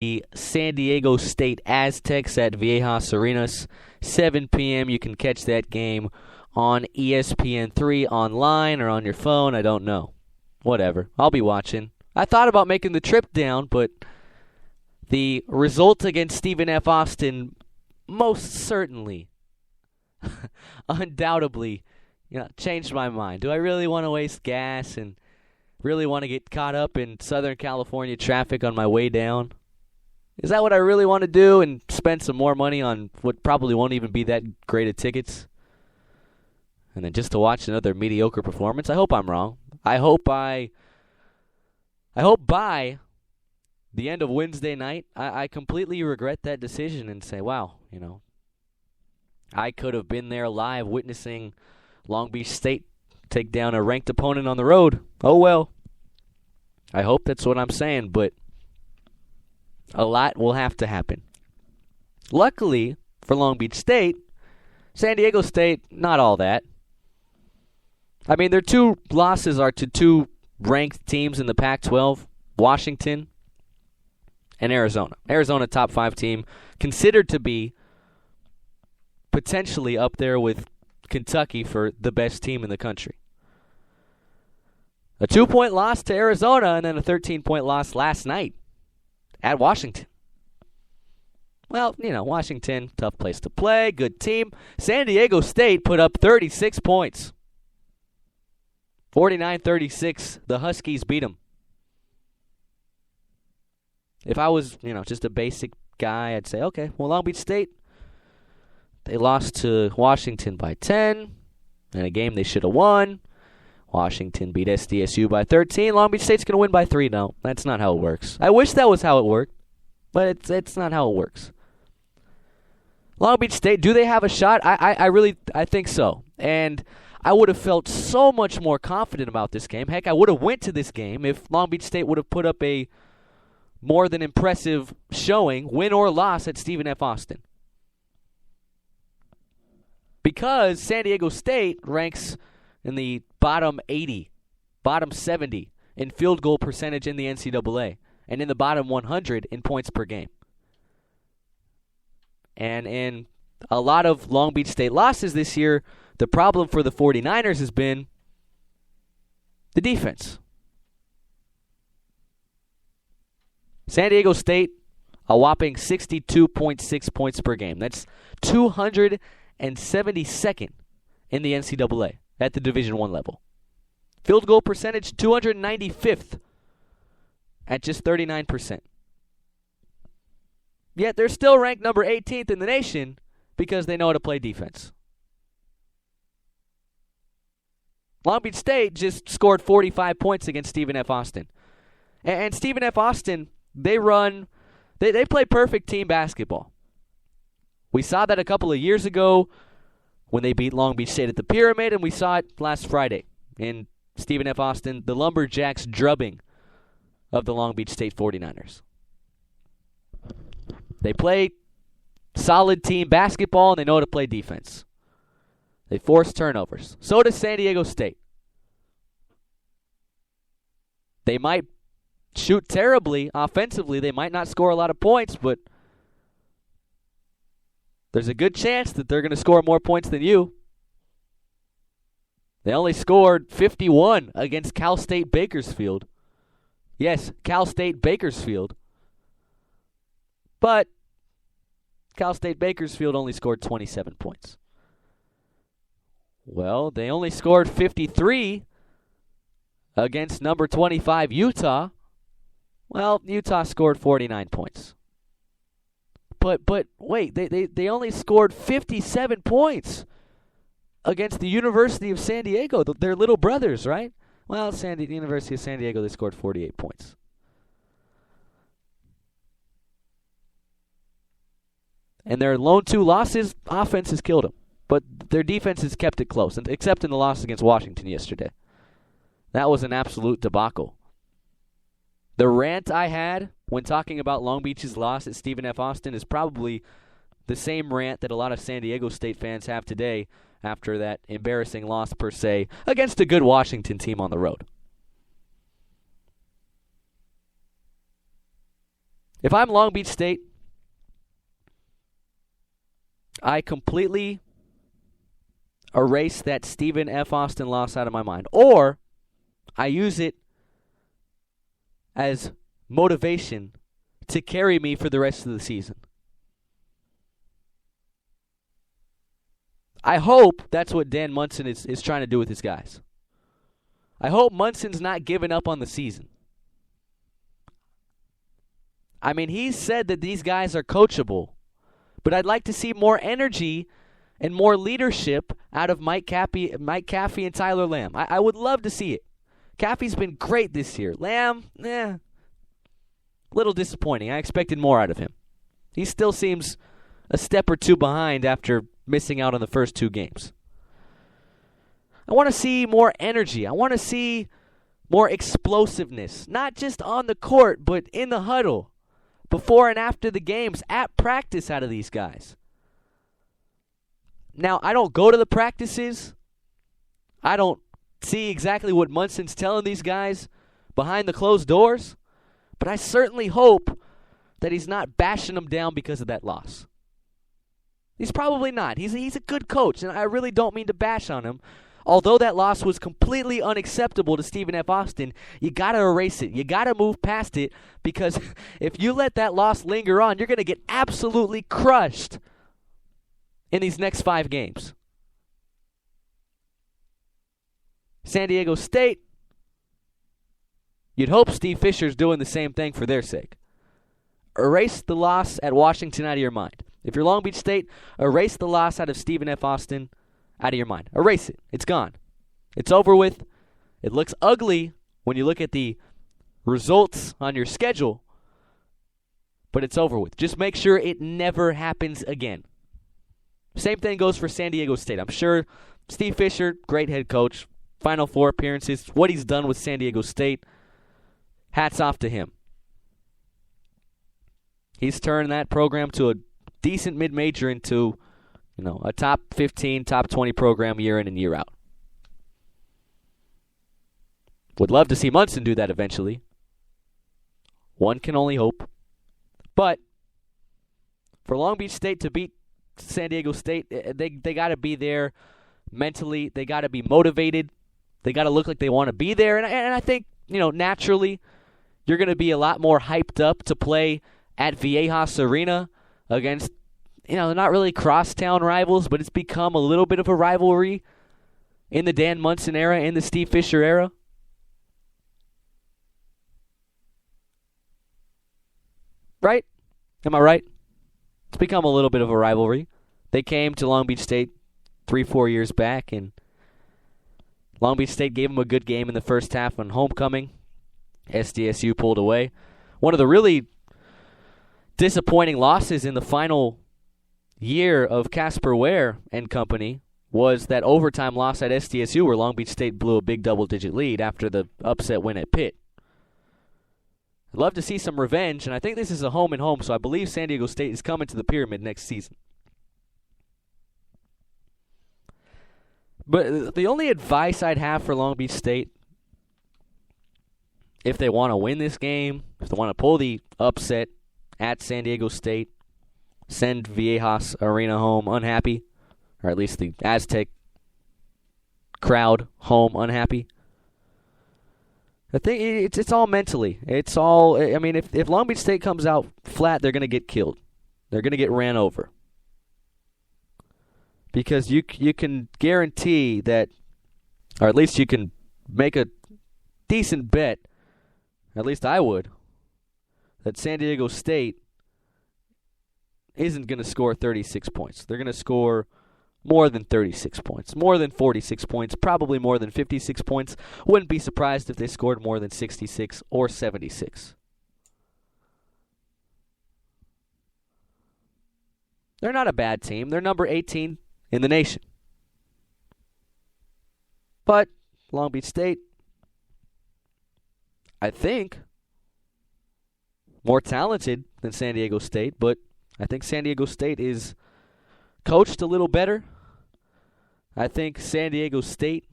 the San Diego State Aztecs at Viejas Arenas. 7 p.m. You can catch that game on ESPN3 online or on your phone. I don't know. Whatever. I'll be watching. I thought about making the trip down, but the result against Stephen F. Austin most certainly, undoubtedly, changed my mind. Do I really want to waste gas and really want to get caught up in Southern California traffic on my way down? Is that what I really want to do and spend some more money on what probably won't even be that great of tickets? And then just to watch another mediocre performance? I hope I'm wrong. I hope by the end of Wednesday night, I completely regret that decision and say, wow, I could have been there live witnessing Long Beach State take down a ranked opponent on the road. Oh, well. I hope that's what I'm saying, but a lot will have to happen. Luckily for Long Beach State, San Diego State, not all that. I mean, their two losses are to two ranked teams in the Pac-12, Washington and Arizona. Arizona, top 5 team, considered to be potentially up there with Kentucky for the best team in the country. A 2-point loss to Arizona and then a 13-point loss last night at Washington. Well, Washington, tough place to play, good team. San Diego State put up 36 points. 49-36, the Huskies beat them. If I was, just a basic guy, I'd say, okay, well, Long Beach State, they lost to Washington by 10 in a game they should have won. Washington beat SDSU by 13. Long Beach State's going to win by 3. No, that's not how it works. I wish that was how it worked, but it's not how it works. Long Beach State, do they have a shot? I think so. And I would have felt so much more confident about this game. Heck, I would have went to this game if Long Beach State would have put up a more than impressive showing, win or loss, at Stephen F. Austin. Because San Diego State ranks in the bottom 80, bottom 70 in field goal percentage in the NCAA, and in the bottom 100 in points per game. And in a lot of Long Beach State losses this year, the problem for the 49ers has been the defense. San Diego State, a whopping 62.6 points per game. That's 272nd in the NCAA at the Division I level. Field goal percentage, 295th at just 39%. Yet they're still ranked number 18th in the nation because they know how to play defense. Long Beach State just scored 45 points against Stephen F. Austin. And Stephen F. Austin, they play perfect team basketball. We saw that a couple of years ago when they beat Long Beach State at the Pyramid, and we saw it last Friday in Stephen F. Austin, the Lumberjacks drubbing of the Long Beach State 49ers. They play solid team basketball, and they know how to play defense. They force turnovers. So does San Diego State. They might shoot terribly offensively. They might not score a lot of points, but there's a good chance that they're going to score more points than you. They only scored 51 against Cal State Bakersfield. Yes, Cal State Bakersfield. But Cal State Bakersfield only scored 27 points. Well, they only scored 53 against number 25 Utah. Well, Utah scored 49 points. But wait, they only scored 57 points against the University of San Diego. They're little brothers, right? Well, the University of San Diego, they scored 48 points. And their lone 2 losses, offense has killed them. But their defense has kept it close, except in the loss against Washington yesterday. That was an absolute debacle. The rant I had when talking about Long Beach's loss at Stephen F. Austin is probably the same rant that a lot of San Diego State fans have today after that embarrassing loss, per se, against a good Washington team on the road. If I'm Long Beach State, I completely erase that Stephen F. Austin loss out of my mind. Or I use it as motivation to carry me for the rest of the season. I hope that's what Dan Munson is trying to do with his guys. I hope Munson's not giving up on the season. I mean, he said that these guys are coachable, but I'd like to see more energy and more leadership out of Mike Caffey and Tyler Lamb. I would love to see it. Caffey's been great this year. Lamb, a little disappointing. I expected more out of him. He still seems a step or two behind after missing out on the first 2 games. I want to see more energy. I want to see more explosiveness, not just on the court, but in the huddle, before and after the games, at practice out of these guys. Now, I don't go to the practices. I don't see exactly what Munson's telling these guys behind the closed doors, but I certainly hope that he's not bashing them down because of that loss. He's probably not. He's a good coach, and I really don't mean to bash on him. Although that loss was completely unacceptable to Stephen F. Austin, you got to erase it. You got to move past it, because if you let that loss linger on, you're going to get absolutely crushed in these next 5 games. San Diego State, you'd hope Steve Fisher's doing the same thing for their sake. Erase the loss at Washington out of your mind. If you're Long Beach State, erase the loss out of Stephen F. Austin out of your mind. Erase it. It's gone. It's over with. It looks ugly when you look at the results on your schedule, but it's over with. Just make sure it never happens again. Same thing goes for San Diego State. I'm sure Steve Fisher, great head coach, Final Four appearances, what he's done with San Diego State, hats off to him. He's turned that program to a decent mid-major into, a top 15, top 20 program year in and year out. Would love to see Munson do that eventually. One can only hope. But for Long Beach State to beat San Diego State, they got to be there mentally. They got to be motivated. They got to look like they want to be there. And I think, naturally, you're going to be a lot more hyped up to play at Viejas Arena against, they're not really crosstown rivals, but it's become a little bit of a rivalry in the Dan Munson era, in the Steve Fisher era. Right? Am I right? It's become a little bit of a rivalry. They came to Long Beach State 3-4 years back, and Long Beach State gave them a good game in the first half on homecoming. SDSU pulled away. One of the really disappointing losses in the final year of Casper Ware and company was that overtime loss at SDSU, where Long Beach State blew a big double-digit lead after the upset win at Pitt. I'd love to see some revenge, and I think this is a home and home, so I believe San Diego State is coming to the Pyramid next season. But the only advice I'd have for Long Beach State, if they want to win this game, if they want to pull the upset at San Diego State, send Viejas Arena home unhappy, or at least the Aztec crowd home unhappy. I think it's all mentally. It's all, if Long Beach State comes out flat, they're going to get killed. They're going to get ran over. Because you can guarantee that, or at least you can make a decent bet, at least I would, that San Diego State isn't going to score 36 points. They're going to score more than 36 points, more than 46 points, probably more than 56 points. Wouldn't be surprised if they scored more than 66 or 76. They're not a bad team. They're number 18 in the nation. But Long Beach State, I think, more talented than San Diego State, but I think San Diego State is coached a little better. I think San Diego State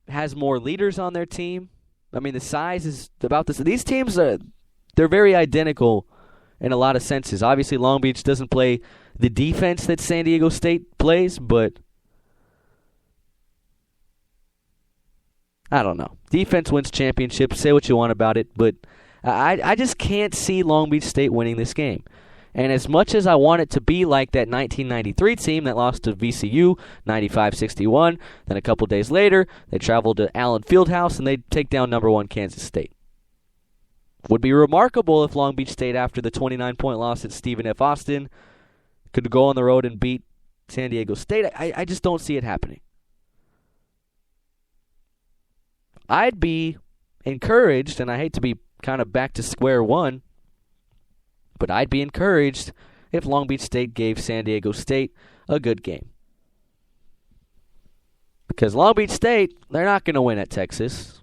has more leaders on their team. I mean, the size is about this. These teams they're very identical in a lot of senses. Obviously, Long Beach doesn't play the defense that San Diego State plays, but I don't know. Defense wins championships. Say what you want about it, but I just can't see Long Beach State winning this game. And as much as I want it to be like that 1993 team that lost to VCU 95-61, then a couple days later, they traveled to Allen Fieldhouse and they take down number 1 Kansas State. Would be remarkable if Long Beach State, after the 29-point loss at Stephen F. Austin, could go on the road and beat San Diego State. I just don't see it happening. I'd be encouraged, and I hate to be kind of back to square one, but I'd be encouraged if Long Beach State gave San Diego State a good game. Because Long Beach State, they're not going to win at Texas.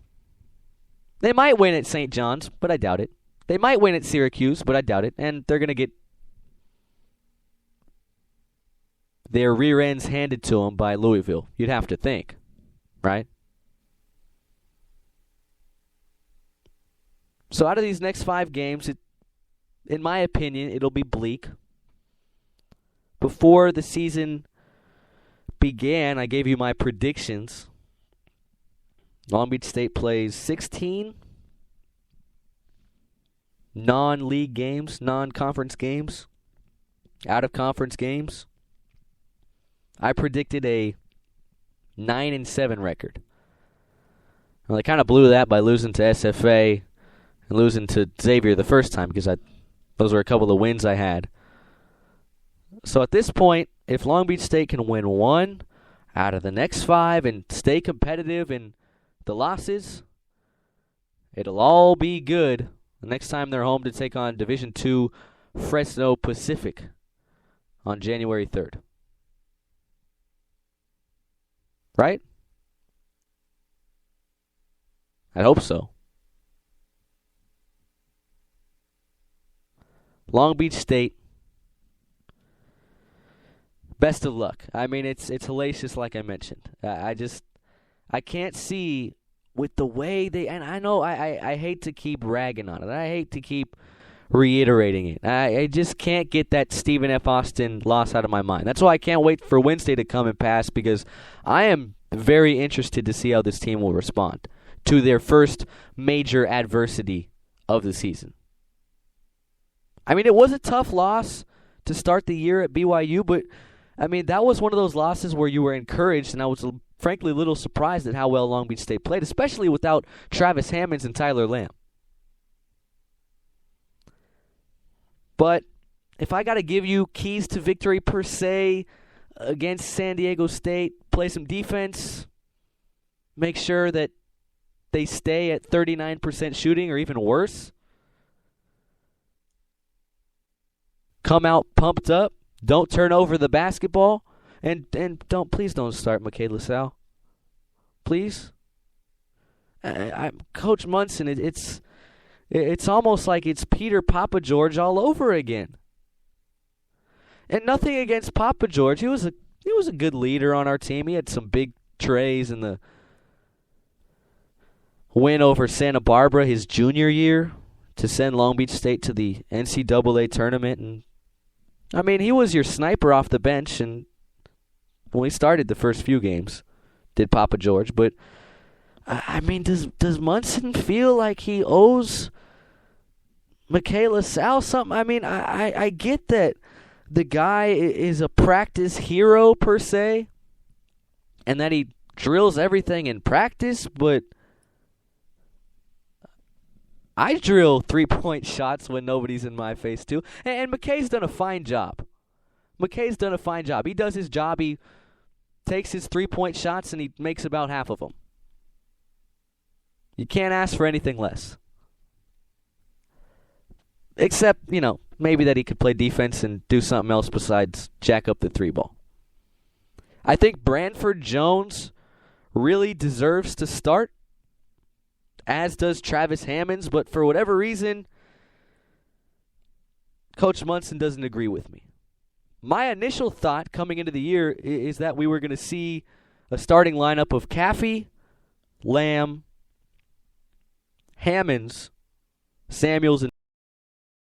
They might win at St. John's, but I doubt it. They might win at Syracuse, but I doubt it. And they're going to get their rear ends handed to them by Louisville. You'd have to think, right? So out of these next 5 games, in my opinion, it'll be bleak. Before the season began, I gave you my predictions. Long Beach State plays 16 non-league games, non-conference games, out-of-conference games. I predicted a 9-7 record. Well, they kind of blew that by losing to SFA and losing to Xavier the first time because those were a couple of wins I had. So at this point, if Long Beach State can win 1 out of the next 5 and stay competitive in the losses, it'll all be good the next time they're home to take on Division II Fresno Pacific on January 3rd. Right? I hope so. Long Beach State, best of luck. I mean, it's hellacious, like I mentioned. I can't see with the way they, and I know I hate to keep ragging on it. I hate to keep reiterating it. I just can't get that Stephen F. Austin loss out of my mind. That's why I can't wait for Wednesday to come and pass, because I am very interested to see how this team will respond to their first major adversity of the season. I mean, it was a tough loss to start the year at BYU, but, I mean, that was one of those losses where you were encouraged, and I was, frankly, a little surprised at how well Long Beach State played, especially without Travis Hammonds and Tyler Lamb. But if I got to give you keys to victory per se against San Diego State, play some defense, make sure that they stay at 39% shooting or even worse, come out pumped up, don't turn over the basketball, and please don't start Michaela Sal. Please. Coach Munson, it's almost like it's Peter Papa George all over again. And nothing against Papa George. He was a good leader on our team. He had some big trays in the win over Santa Barbara his junior year to send Long Beach State to the NCAA tournament. And I mean, he was your sniper off the bench, and when we started the first few games, did Papa George. But I mean, does Munson feel like he owes Michaela Sal something? I mean, I get that the guy is a practice hero per se, and that he drills everything in practice, but I drill 3-point shots when nobody's in my face too. And McKay's done a fine job. He does his job. He takes his 3-point shots and he makes about half of them. You can't ask for anything less. Except, maybe that he could play defense and do something else besides jack up the 3-ball. I think Branford Jones really deserves to start, as does Travis Hammonds, but for whatever reason, Coach Munson doesn't agree with me. My initial thought coming into the year is that we were going to see a starting lineup of Caffey, Lamb, Hammonds, Samuels, and